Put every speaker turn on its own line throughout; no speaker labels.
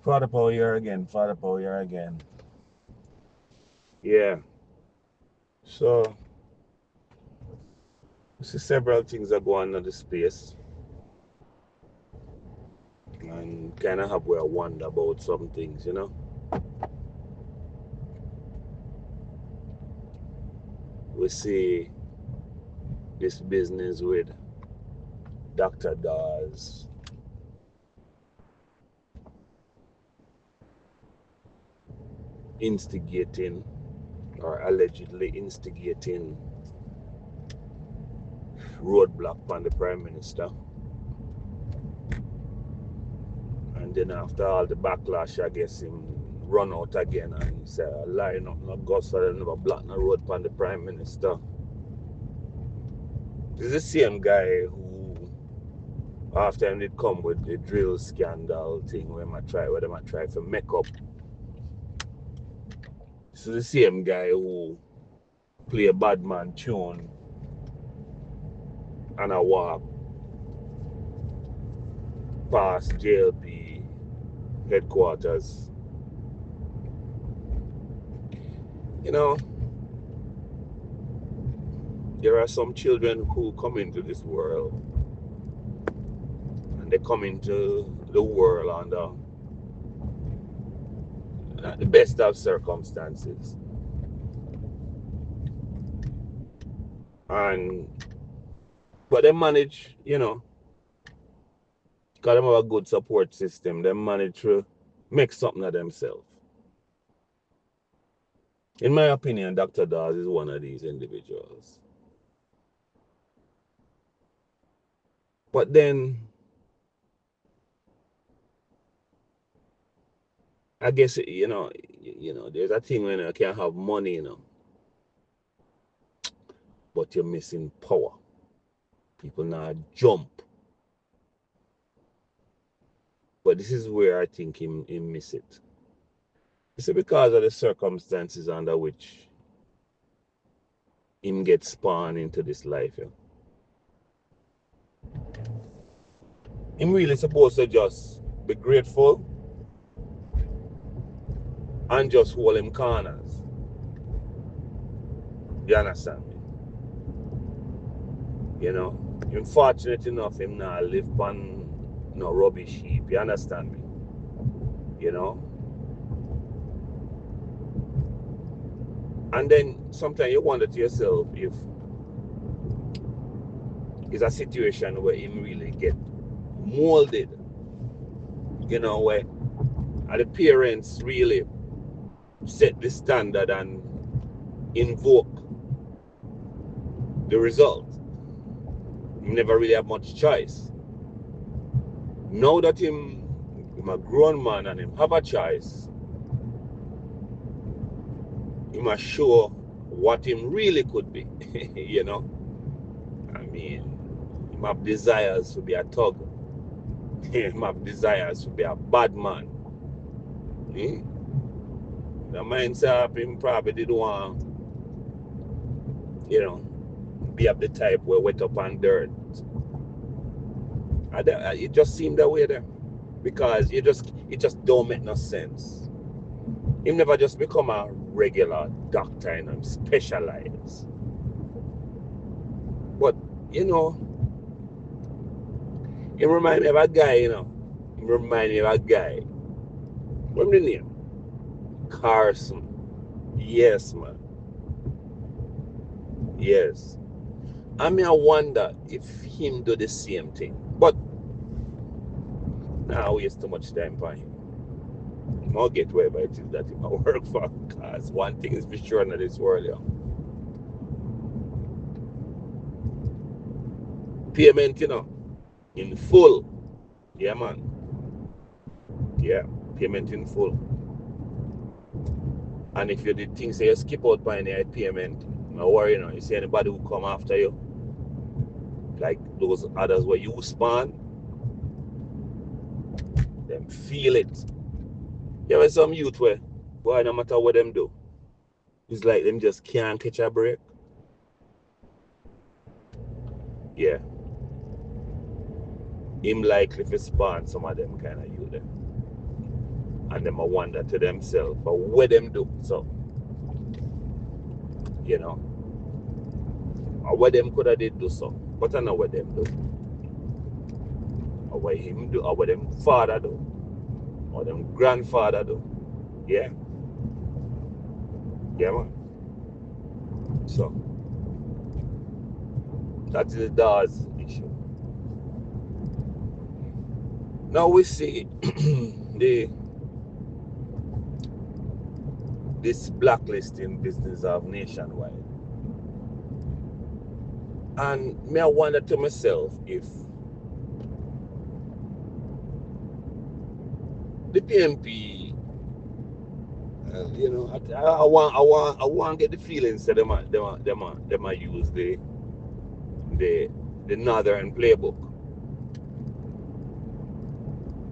Father Power here again. Father Power here again. Yeah. So, we see several things are going on in the space, and kind of have we wonder about some things. We see this business with Dr. Dawes instigating or allegedly instigating roadblock on the Prime Minister. And then after all the backlash, I guess him run out again and he said, line up, no go so they never block no road on the Prime Minister. This is the same guy who, after him did come with the drill scandal thing where them I try to make up. This is the same guy who play a bad man tune and I walk past JLP headquarters. You know, there are some children who come into this world and they come into the world under not the best of circumstances. And but they manage, because they have a good support system, they manage to make something of themselves. In my opinion, Dr. Dawes is one of these individuals. But then I guess there's a thing when you can have money, but you're missing power. People now jump. But this is where I think he miss it. It's because of the circumstances under which him get spawned into this life. Yeah. Him really supposed to just be grateful and just hold him corners. You understand me? Unfortunate enough, him now live on no rubbish heap. You understand me? You know? And then sometimes you wonder to yourself if it's a situation where him really get molded, where the parents really set the standard and invoke the result. Him never really have much choice. Now that him a grown man and him have a choice, he must show what him really could be. I mean, him have desires to be a thug. Him have desires to be a bad man. The mindset him probably did want, be of the type where wet up on dirt. It just seemed that way there. Because it just don't make no sense. Him never just become a regular doctor and specialize. But, it remind me of a guy, It remind me of a guy. What's the name? Carson. Yes, man. Yes. I mean, I wonder if him do the same thing. But now waste too much time for him. I'll get wherever it is that he might work for. Because one thing is for sure in this world, yeah. Payment, in full. Yeah, man. Yeah, payment in full. And if you did things say you skip out by any payment, no worry, you see anybody who come after you, like those others where you spawn, them feel it. You have some youth where, boy, no matter what them do, it's like them just can't catch a break. Yeah. Him likely to spawn some of them kind of youth there. And them a wonder to themselves, but what them do? So, you know, or what them could have did do so. But I know what them do. Or what him do, or what them father do, or them grandfather do. Yeah. Yeah, man. So that is the Dawes issue. Now we see the this blacklisting business of nationwide. And me I wonder to myself if the PNP, I want to get the feelings that them might use the the northern playbook.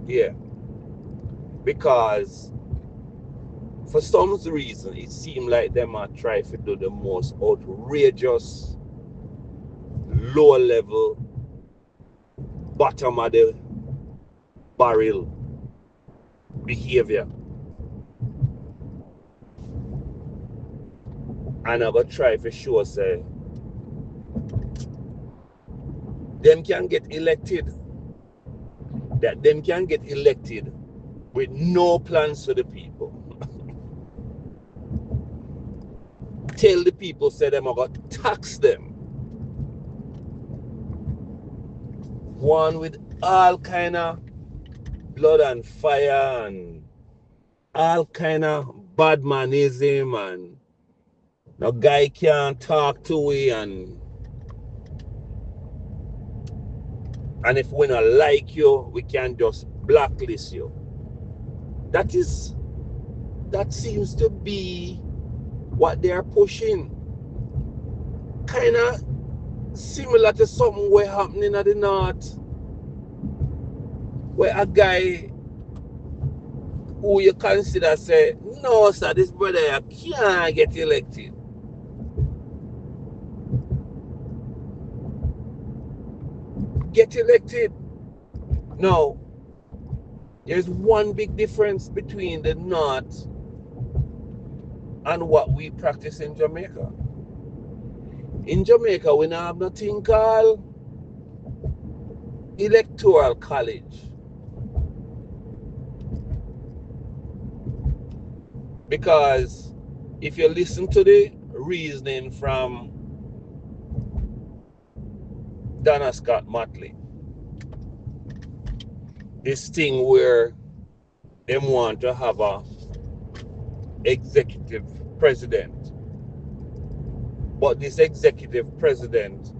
Yeah, because for some reason it seemed like them might try to do the most outrageous, low level, bottom of the barrel behavior, and I go try for sure say them can get elected, that them can get elected with no plans for the people. Tell the people say them are gonna tax them. One with all kind of blood and fire and all kind of bad manism, and no guy can't talk to we, and if we not like you, we can just blacklist you. That seems to be what they are pushing. Kind of similar to something where happening at the north, where a guy who you consider say, no sir, this brother can't get elected. Get elected. Now, there's one big difference between the north and what we practice in Jamaica. In Jamaica, we don't have nothing called Electoral College. Because if you listen to the reasoning from Donna Scott Motley, this thing where they want to have a executive president, but this executive president,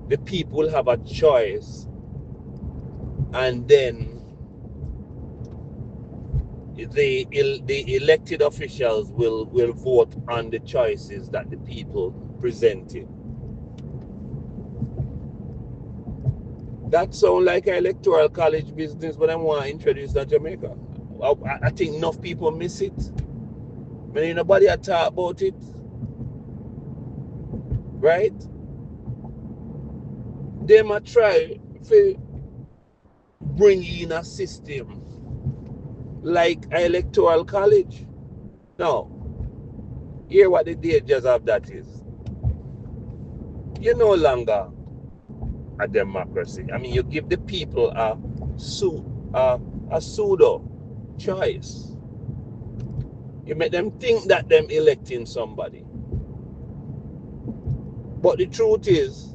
the people have a choice, and then the elected officials will vote on the choices that the people presented. That sounds like an electoral college business, but I want to introduce that Jamaica. I think enough people miss it. When nobody talk about it, right? They might try to bring in a system like an electoral college. Now, hear what the dangers of that is. You're no longer a democracy. I mean, you give the people a pseudo choice. You make them think that them electing somebody. But the truth is,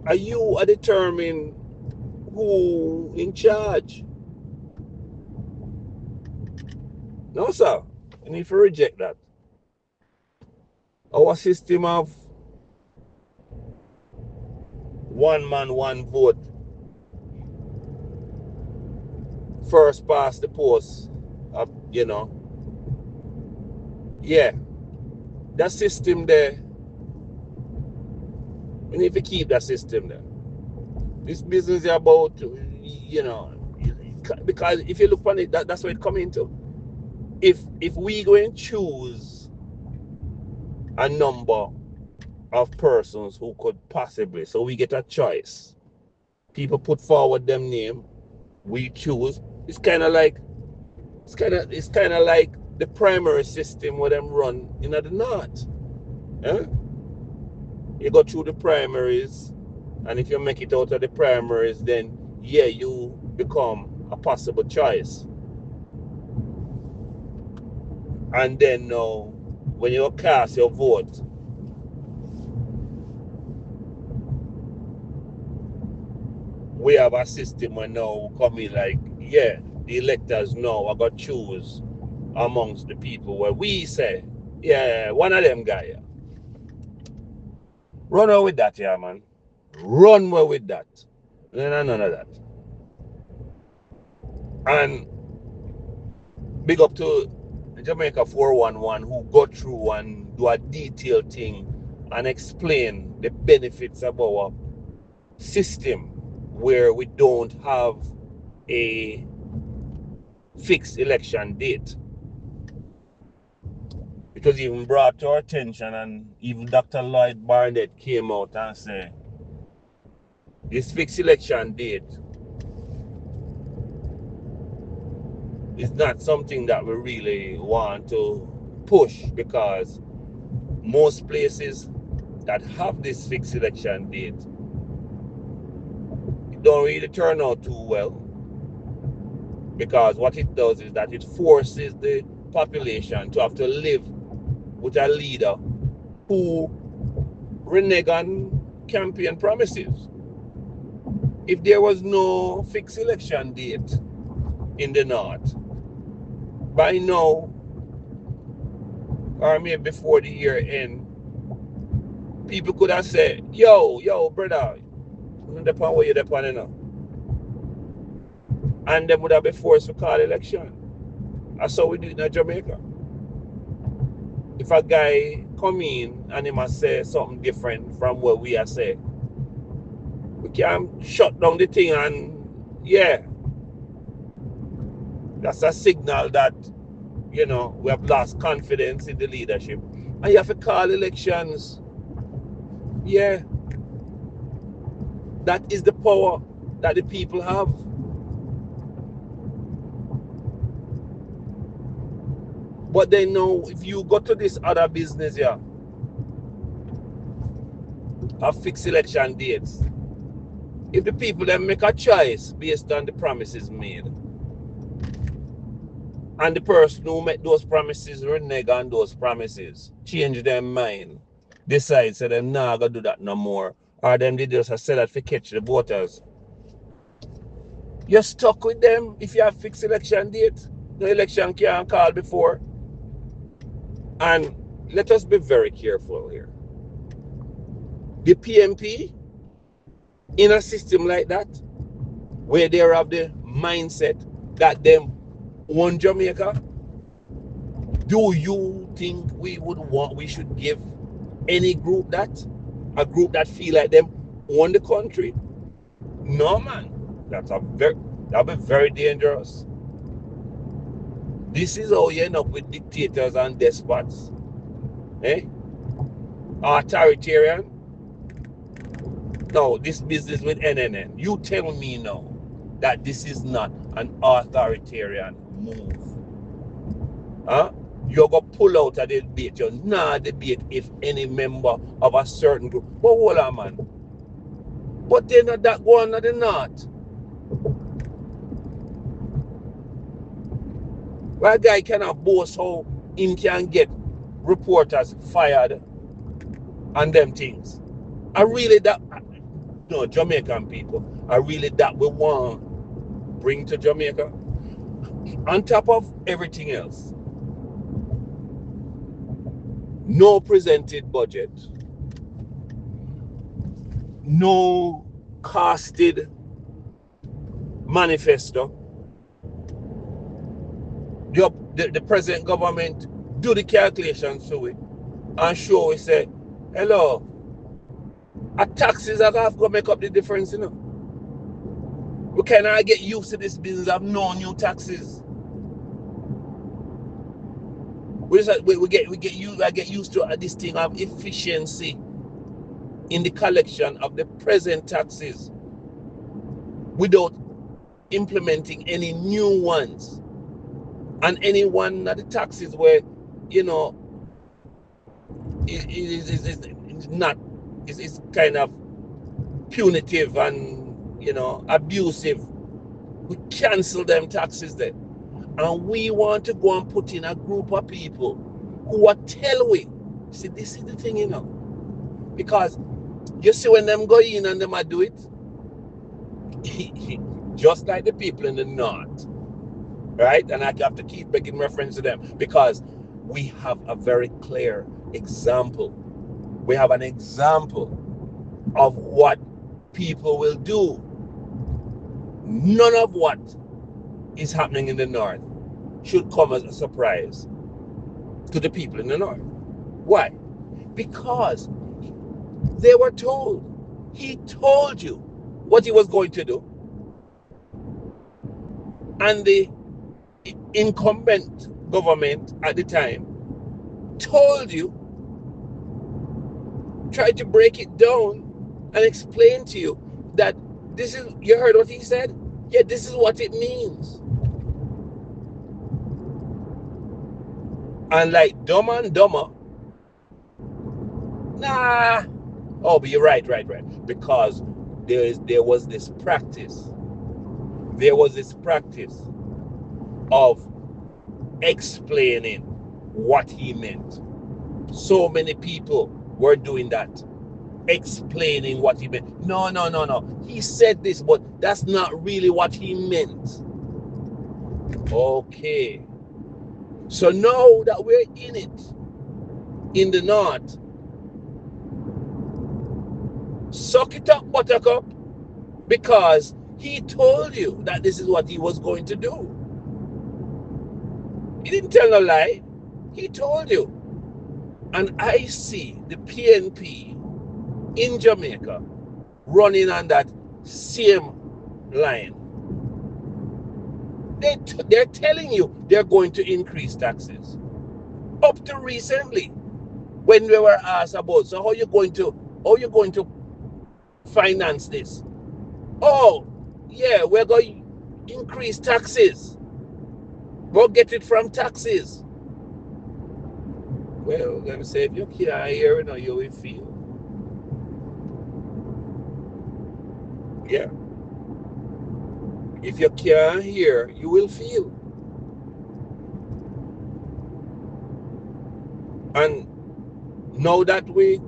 are you determine who in charge? No, sir. You need to reject that. Our system of one man, one vote, first past the post, yeah, that system there, we need to keep that system there. This business is about, because if you look on it, that's what it comes into. If we go and choose a number of persons who could possibly, so we get a choice. People put forward them name, we choose, It's kind of like the primary system where them run in the north. Eh? You go through the primaries, and if you make it out of the primaries, then yeah, you become a possible choice. And then now, when you cast your vote, we have a system where now come in like, yeah, the electors now are going to choose amongst the people where we say, yeah, one of them guy. Yeah. Run away with that, yeah, man. Run away with that. None of that. And big up to Jamaica 411 who go through and do a detailed thing and explain the benefits of our system where we don't have a fixed election date. It was even brought to our attention, and even Dr. Lloyd Barnett came out and said this fixed election date is not something that we really want to push, because most places that have this fixed election date, it don't really turn out too well, because what it does is that it forces the population to have to live with a leader who renege on campaign promises. If there was no fixed election date in the north, by now, or maybe before the year end, people could have said, yo, brother, depend where you depend on now. And them would have been forced to call election. That's how we do it in Jamaica. If a guy come in and he must say something different from what we are saying, we can shut down the thing, and yeah, that's a signal that, we have lost confidence in the leadership. And you have to call elections. Yeah, that is the power that the people have. But they know if you go to this other business here, have fixed election dates, if the people then make a choice based on the promises made, and the person who made those promises renege on those promises, change their mind, decide, say them nah gonna do that no more, or them they just say that for catch the voters, you're stuck with them if you have fixed election date. No election can't call before. And let us be very careful here. The PNP, in a system like that, where they have the mindset that them own Jamaica, do you think we should give any group that? A group that feel like them own the country? No, man. That'll be very dangerous. This is how you end up with dictators and despots. Eh? Authoritarian. No, this business with NNN. You tell me now that this is not an authoritarian move. Huh? You're going to pull out of the debate. You're not debate if any member of a certain group. But hold on, man. But they're not that going to the north. Why a guy cannot boast how him can get reporters fired and them things. I really that no Jamaican people. I really that we want bring to Jamaica. On top of everything else, no presented budget, no casted manifesto. The present government do the calculations to it and show we say, hello, our taxes are going to make up the difference, We cannot get used to this business of no new taxes. We get used to this thing of efficiency in the collection of the present taxes without implementing any new ones. And any one of the taxes where, you know, is not, is kind of punitive and, you know, abusive, we cancel them taxes there. And we want to go and put in a group of people who are telling. See, this is the thing, you know. Because you see when them go in and them a do it, just like the people in the north, right? And I have to keep making reference to them because we have a very clear example. We have an example of what people will do. None of what is happening in the north should come as a surprise to the people in the north. Why? Because they were told. He told you what he was going to do. And the incumbent government at the time told you, tried to break it down and explain to you that this is, you heard what he said? Yeah, this is what it means. And like Dumber and Dumber, nah. Oh, but you're right. Because there was this practice. There was this practice of explaining what he meant. So many people were doing that. Explaining what he meant. No. He said this, but that's not really what he meant. Okay. So now that we're in it, in the north, suck it up, buttercup, because he told you that this is what he was going to do. He didn't tell a lie. He told you. And I see the PNP in Jamaica running on that same line. They're telling you they're going to increase taxes. Up to recently, when we were asked about, so how are you going to finance this? Oh, yeah, we're going to increase taxes. We'll get it from taxes. Well, let me say, if you can't hear it, you will feel. Yeah. If you can't hear, you will feel. And now that the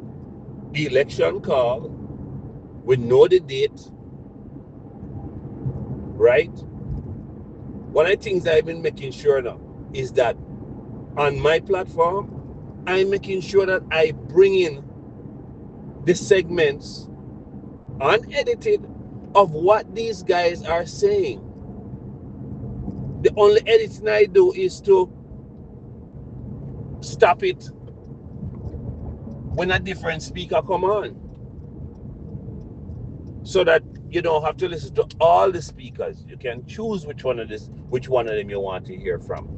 election call, we know the date, right? One of the things I've been making sure now is that on my platform, I'm making sure that I bring in the segments unedited of what these guys are saying. The only editing I do is to stop it when a different speaker come on, so that you don't have to listen to all the speakers. You can choose which one of them you want to hear from.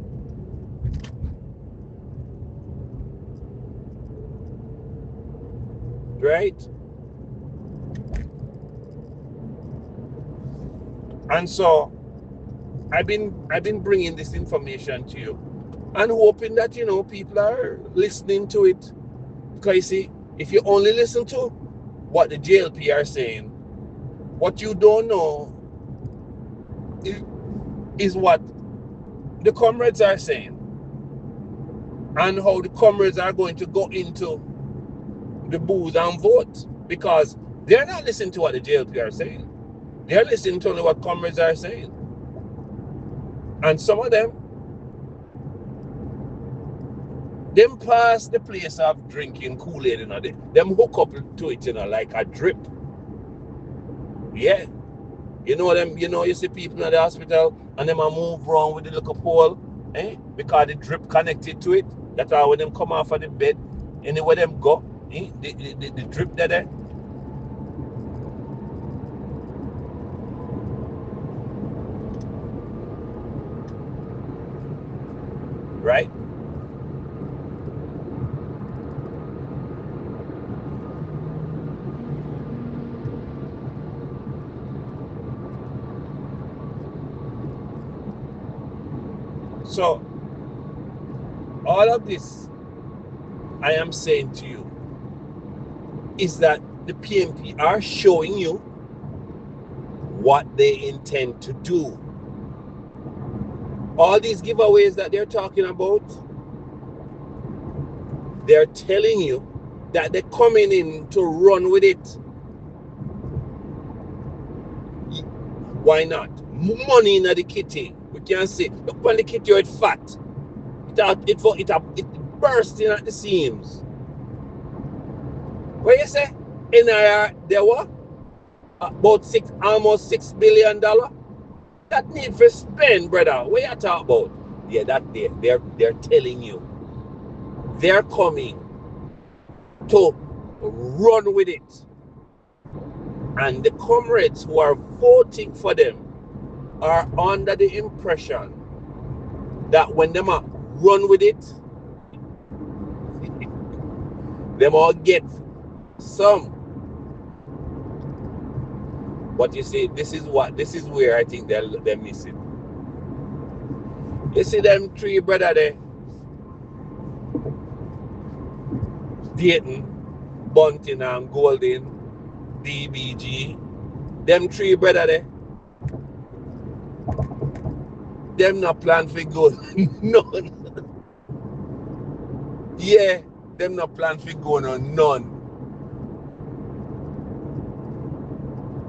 Right? And so I've been bringing this information to you and hoping that people are listening to it. Because you see, if you only listen to what the JLP are saying, what you don't know is what the comrades are saying, and how the comrades are going to go into the booth and vote, because they're not listening to what the JLP are saying. They're listening to only what comrades are saying. And some of them pass the place of drinking Kool-Aid, them hook up to it, like a drip. Yeah. You see people in the hospital and them a move wrong with the little pole, because the drip connected to it. That's why when them come off of the bed, anywhere them go, the drip there. Right? So, all of this I am saying to you is that the PNP are showing you what they intend to do. All these giveaways that they're talking about, they're telling you that they're coming in to run with it. Why not? Money in the kitty. We can see. Look when the kitty is fat. It bursting at the seams. What you say? NIR, there were about almost $6 billion. That need for spend, brother. What you talk about? Yeah, that they're telling you. They're coming to run with it. And the comrades who are voting for them are under the impression that when them run with it, them all get some. But you see, this is where I think they're missing. You see them three brother there, Dayton, Bunting and Golden, DBG. Them three brother there, them not plan for good. None. Yeah, them not plan for going on none.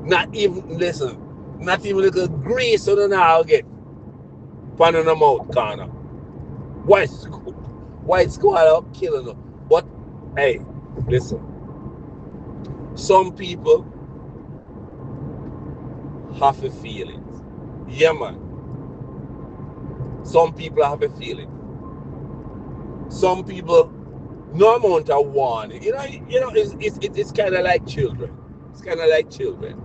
Not even, listen, not even little grease on the now get. Pan on the mouth corner. White squad up killing them. But hey, listen. Some people have a feeling. Yeah, man. Some people have a feeling. Some people, no amount of warning. It's kind of like children. It's kind of like children.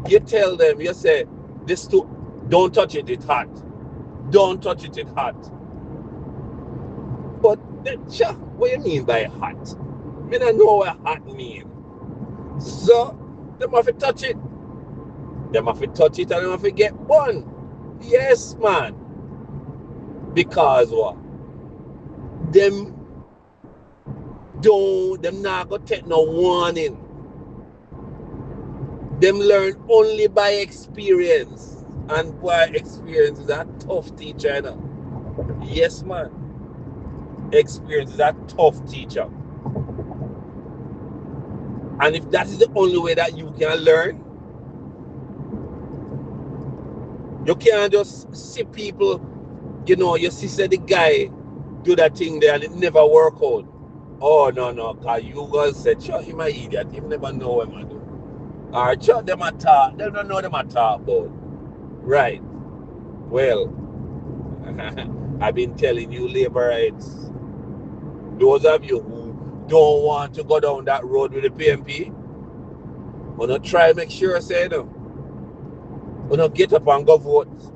You tell them, you say, don't touch it, it's hot. Don't touch it, it's hot. But what do you mean by hot? I don't know what hot means. So, them have to touch it. Them have to touch it and them have to get burned. Yes, man. Because what? Them not gonna take no warning. Them learn only by experience. And boy, experience is a tough teacher, you know? Yes, man. Experience is a tough teacher. And if that is the only way that you can learn, you can't just see people, you see the guy do that thing there and it never work out. Oh, no, because you guys said, sure, him an idiot. He never know what I do. Or sure, them a talk. They don't know them a talk about. Right. Well, I've been telling you, labor rights. Those of you who don't want to go down that road with the PNP, wanna try make sure, say no. Wanna get up and go vote.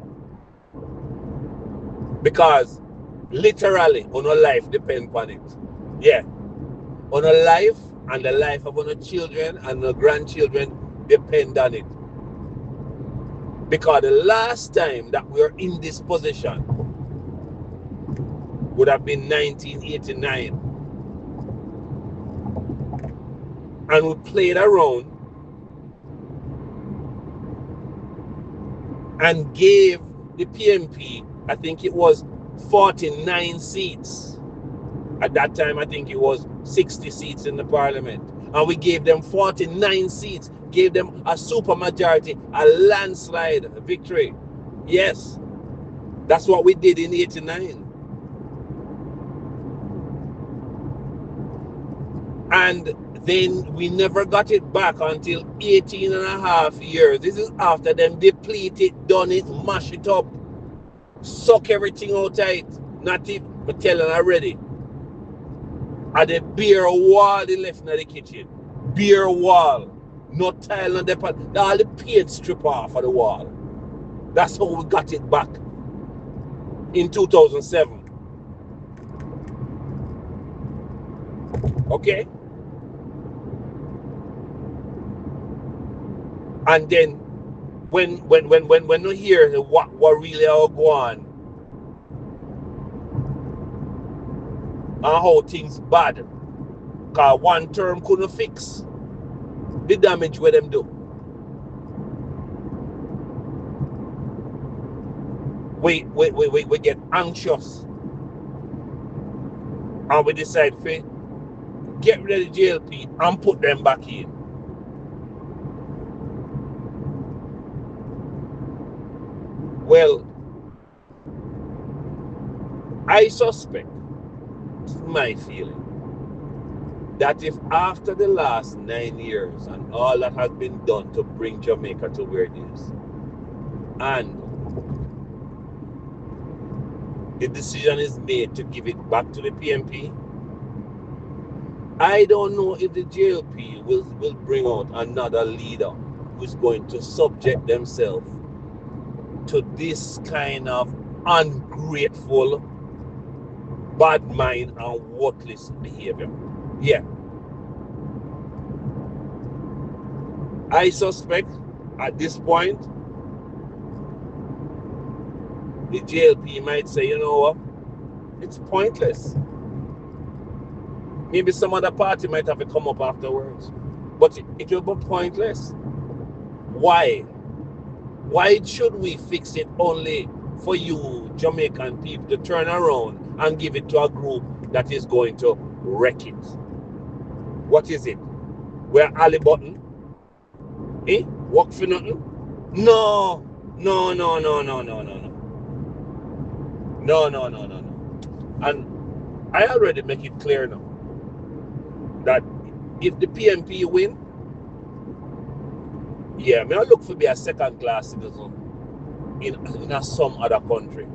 Because literally, on our life depends on it. Yeah. On our life and the life of our children and our grandchildren depend on it. Because the last time that we were in this position would have been 1989. And we played around and gave the PNP, I think it was 49 seats. At that time, I think it was 60 seats in the parliament. And we gave them 49 seats, gave them a super majority, a landslide victory. Yes, that's what we did in 89. And then we never got it back until 18 and a half years. This is after them deplete it, done it, mash it up, suck everything out of it. Not even, I'm telling you already. And the bare wall they left in the kitchen. Bare wall. No tile on the part. All the paint strip off of the wall. That's how we got it back in 2007. Okay? And then when you hear what really are going on, and how things bad. Because one term couldn't fix the damage where them do. We get anxious and we decide to get rid of the JLP and put them back in. Well, I suspect, my feeling, that if after the last 9 years and all that has been done to bring Jamaica to where it is, and the decision is made to give it back to the PNP, I don't know if the JLP will bring out another leader who's going to subject themselves to this kind of ungrateful, bad mind and worthless behavior. Yeah. I suspect at this point the JLP might say, you know what, it's pointless. Maybe some other party might have to come up afterwards, but it will be pointless. Why? Why should we fix it only for you Jamaican people to turn around and give it to a group that is going to wreck it? What is it? We're Ali Button? Work for nothing? No. And I already make it clear now that if the PNP win, yeah, may I look for be a second-class citizen in some other country.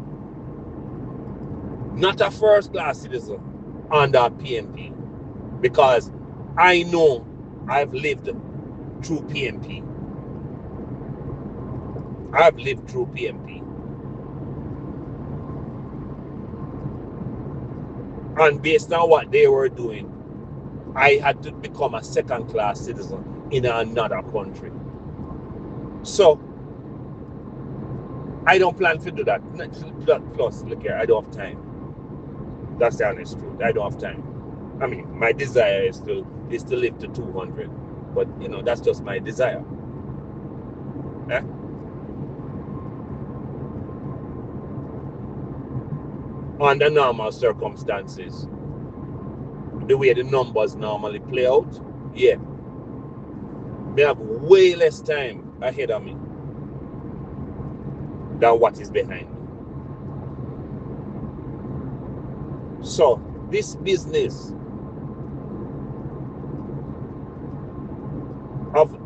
Not a first-class citizen under PNP. Because I know I've lived through PNP. I've lived through PNP. And based on what they were doing, I had to become a second-class citizen in another country. So, I don't plan to do that. Plus, look here, I don't have time. That's the honest truth. I don't have time. I mean, my desire is to live to 200. But, you know, that's just my desire. Eh? Under normal circumstances, the way the numbers normally play out, yeah, they have way less time ahead of me than what is behind me. So, this business of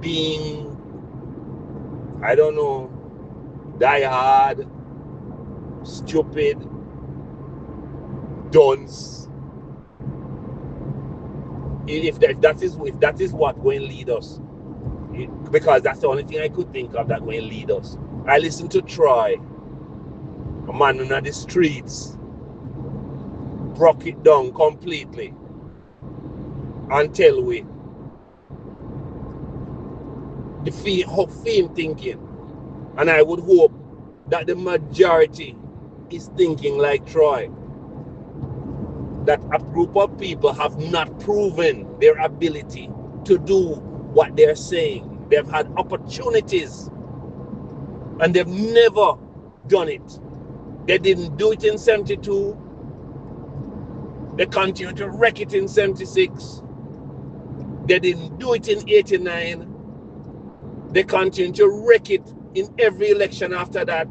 being, I don't know, die hard, stupid, dunce. If that is what going to lead us, because that's the only thing I could think of that going to lead us. I listened to Troy, a man on the streets, broke it down completely until we the fame thinking. And I would hope that the majority is thinking like Troy. That a group of people have not proven their ability to do what they're saying. They've had opportunities and they've never done it. They didn't do it in 72. They continued to wreck it in 76. They didn't do it in 89. They continued to wreck it in every election after that.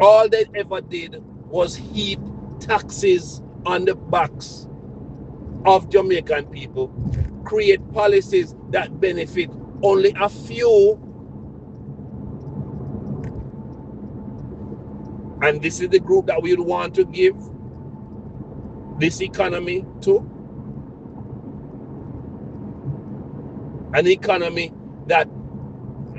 All they ever did was heap taxes on the backs of Jamaican people, create policies that benefit only a few. And this is the group that we would want to give this economy to. An economy that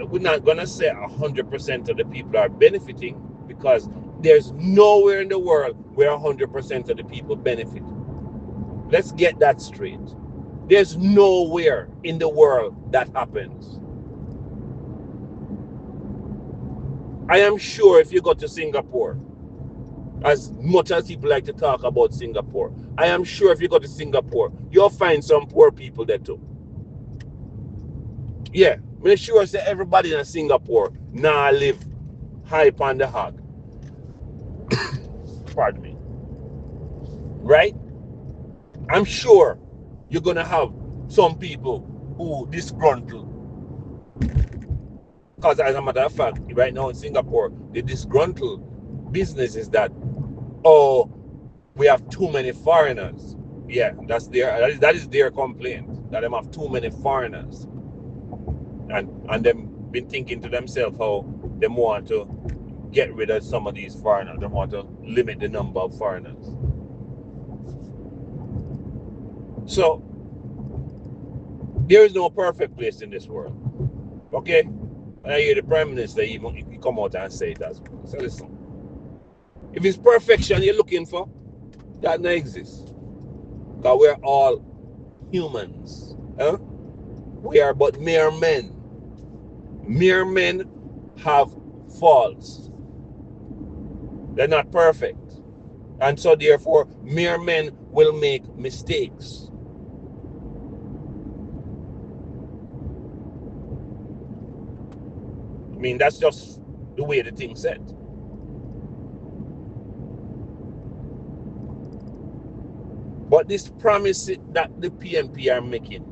we're not going to say 100% of the people are benefiting, because there's nowhere in the world where 100% of the people benefit. Let's get that straight. There's nowhere in the world that happens. I am sure if you go to Singapore, as much as people like to talk about Singapore, I am sure if you go to Singapore, you'll find some poor people there too. Yeah, make sure say everybody in Singapore now live high on the hog. Pardon me. Right? I'm sure you're gonna have some people who disgruntled. Because as a matter of fact, right now in Singapore, the disgruntled business is that, oh, we have too many foreigners. Yeah, that is their complaint, that they have too many foreigners. And them been thinking to themselves how they want to get rid of some of these foreigners. They want to limit the number of foreigners. So there is no perfect place in this world. Okay? And I hear the Prime Minister even come out and say it as well. So listen, if it's perfection you're looking for, that doesn't exist. Because we're all humans. Huh? We are but mere men. Mere men have faults. They're not perfect. And so therefore, mere men will make mistakes. I mean, that's just the way the thing's set. But this promise that the PNP are making,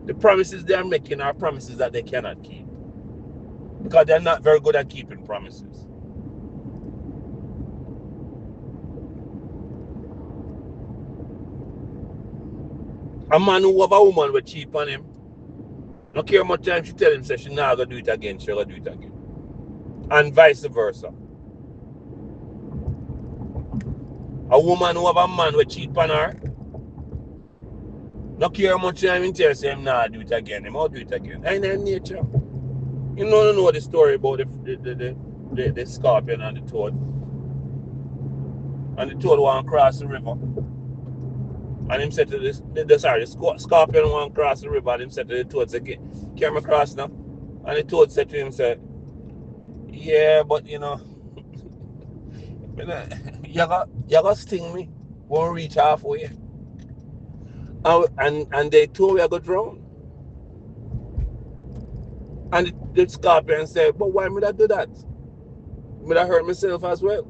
the promises they are making are promises that they cannot keep. Because they're not very good at keeping promises. A man who have a woman will cheat on him. Don't care how much time she tell him say she not gonna do it again, she'll do it again. And vice versa. A woman who have a man will cheat on her. Don't care how much time he tell say him not do it again, him will do it again. Ain't that nature? You know the story about the scorpion and the toad. And the toad want to cross the river. And him said to the scorpion want to cross the river, and him said to the toad, say, can I cross now? And the toad said to him, said, yeah, but you know, you got sting me. Won't reach halfway. And they told me I got drown. And the scorpion said, but why would I do that? Would I hurt myself as well?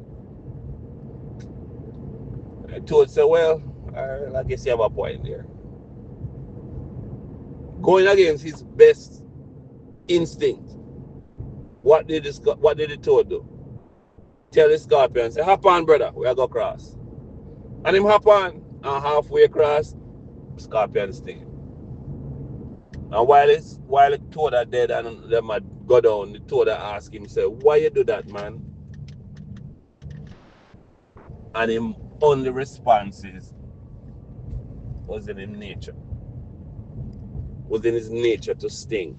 I told said, well, I guess you have a point there. Going against his best instinct. What did the toad do? Tell the scorpion, say, hop on, brother, we are go cross. And him hop on, and halfway across, scorpion sting. And while the toad are dead and them had go down, the toad ask him, say, why you do that, man? And him only responses was in his nature. Was in his nature to sting.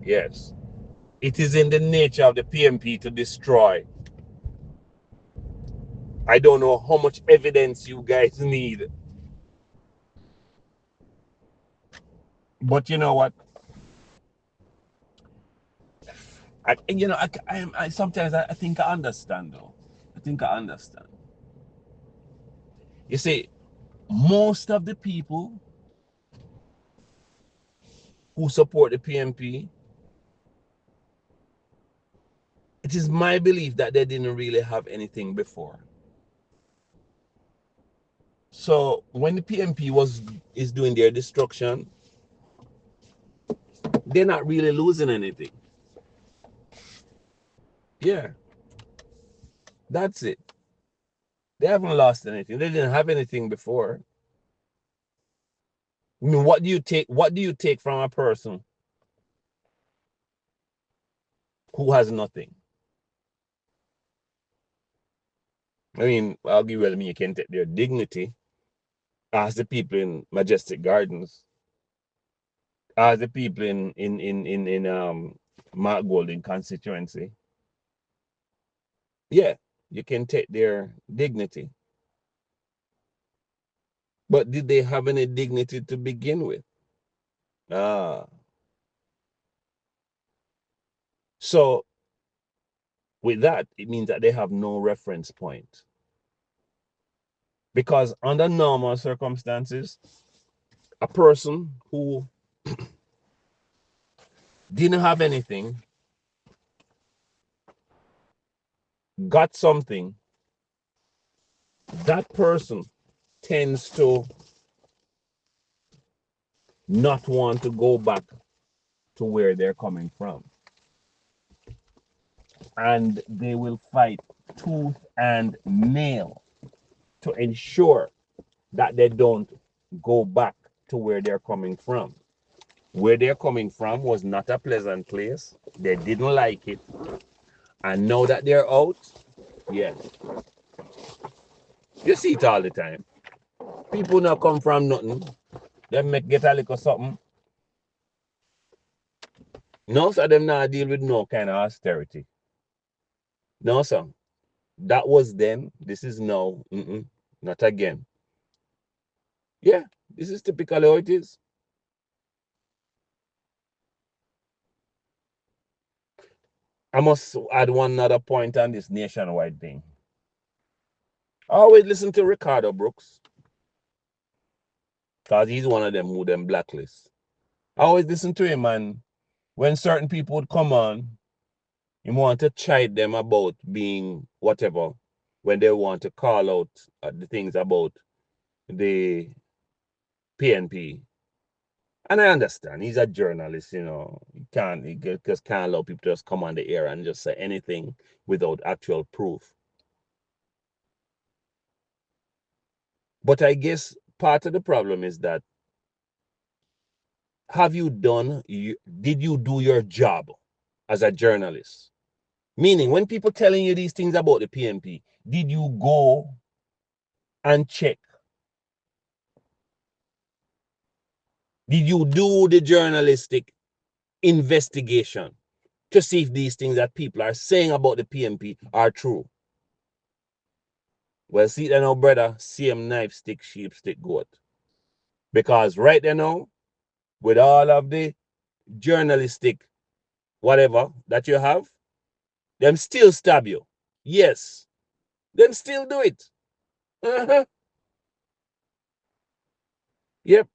Yes. It is in the nature of the PNP to destroy. I don't know how much evidence you guys need. But you know what? I sometimes I think I understand though. I think I understand. You see, most of the people who support the PNP, it is my belief that they didn't really have anything before. So when the PNP is doing their destruction, they're not really losing anything. Yeah, that's it. They haven't lost anything. They didn't have anything before. I mean, what do you take? What do you take from a person who has nothing? I mean, I'll give you. I mean, you can take their dignity. Ask the people in Majestic Gardens. Ask the people in Mark Golden constituency. Yeah, you can take their dignity. But did they have any dignity to begin with? Ah, So with that, it means that they have no reference point. Because under normal circumstances, a person who didn't have anything, got something, that person tends to not want to go back to where they're coming from. And they will fight tooth and nail to ensure that they don't go back to where they're coming from. Where they're coming from was not a pleasant place. They didn't like it. And now that they're out, yes. You see it all the time. People not come from nothing. They make get a little something. No, sir, them not deal with no kind of austerity. No, sir. That was then. This is now. Not again. Yeah, this is typically how it is. I must add one other point on this nationwide thing. I always listen to Ricardo Brooks, because he's one of them who them blacklist. I always listen to him, and when certain people would come on, he want to chide them about being whatever, when they want to call out the things about the PNP. And I understand he's a journalist, he just can't allow people to just come on the air and just say anything without actual proof. But I guess part of the problem is that, did you do your job as a journalist? Meaning, when people telling you these things about the PNP, did you go and check? Did you do the journalistic investigation to see if these things that people are saying about the PNP are true? Well, see that now, brother, same knife stick, sheep stick, goat. Because right there now, with all of the journalistic whatever that you have, them still stab you. Yes, them still do it. Uh-huh. Yep.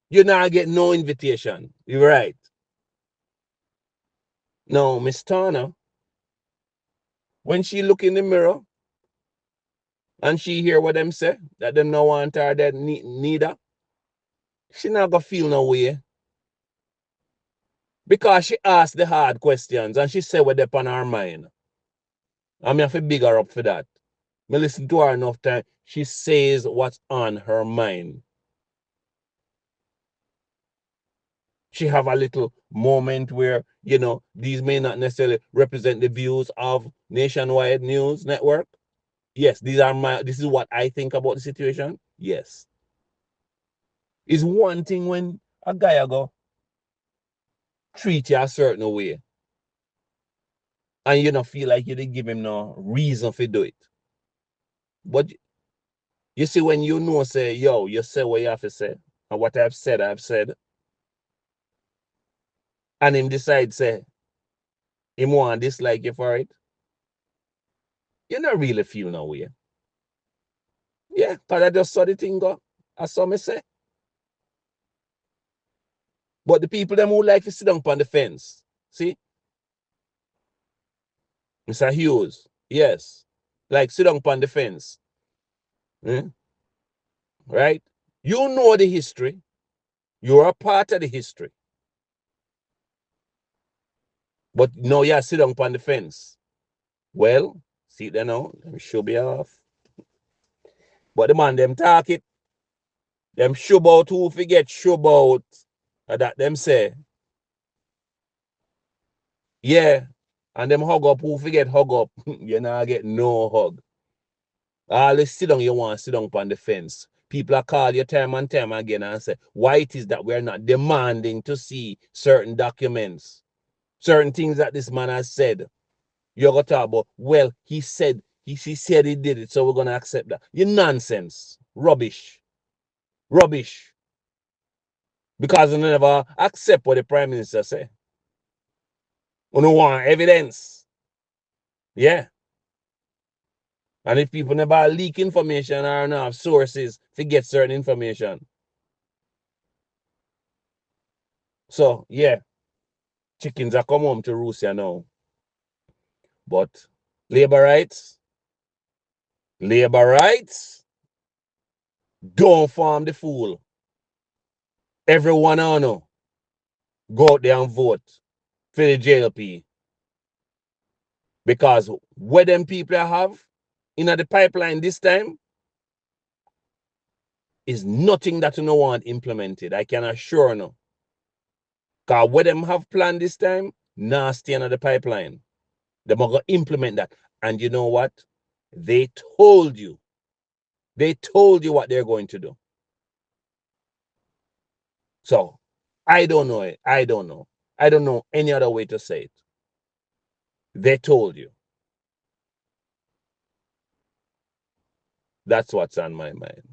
You now get no invitation. You're right. Now, Miss Turner, when she look in the mirror and she hear what them say, that them no want her dead neither, she not gonna feel no way. Because she asked the hard questions and she said what up on her mind. I'm have to big her up for that. Me listen to her enough time. She says what's on her mind. She have a little moment where, these may not necessarily represent the views of Nationwide News Network. Yes, this is what I think about the situation. Yes. It's one thing when a guy go treat you a certain way and you don't feel like you didn't give him no reason to do it. But you see, when say, yo, you say what you have to say, and what I've said, and him decide, say, him want dislike you for it, you don't really feel no way. Yeah, because I just saw the thing go. I saw me say. But the people them who like to sit down on the fence, see, Mr. Hughes, yes, like sit down on the fence, right? You know the history. You're a part of the history. But no, yeah, sit down on the fence. Well, see there now, them should be off. But the man them talk it, them show about who forget show about that them say. Yeah. And them hug up who forget hug up. You not get no hug. All this sit down you want sit down on the fence. People are call you time and time again and say why it is that we're not demanding to see certain documents, certain things that this man has said. You're gonna talk about, well, he said he said he did it, so we're gonna accept that. You nonsense. Rubbish. Rubbish. Because you never accept what the Prime Minister say. We don't want evidence. Yeah. And if people never leak information or not have sources to get certain information. So, yeah, chickens are come home to roost here now. But labor rights, don't farm the fool. Everyone I know, go out there and vote for the JLP. Because what them people have in the pipeline this time is nothing that you no want implemented. I can assure you. Because what them have planned this time, nasty in the pipeline. They're going to implement that. And you know what? They told you. They told you what they're going to do. So, I don't know it. I don't know. I don't know any other way to say it. They told you. That's what's on my mind.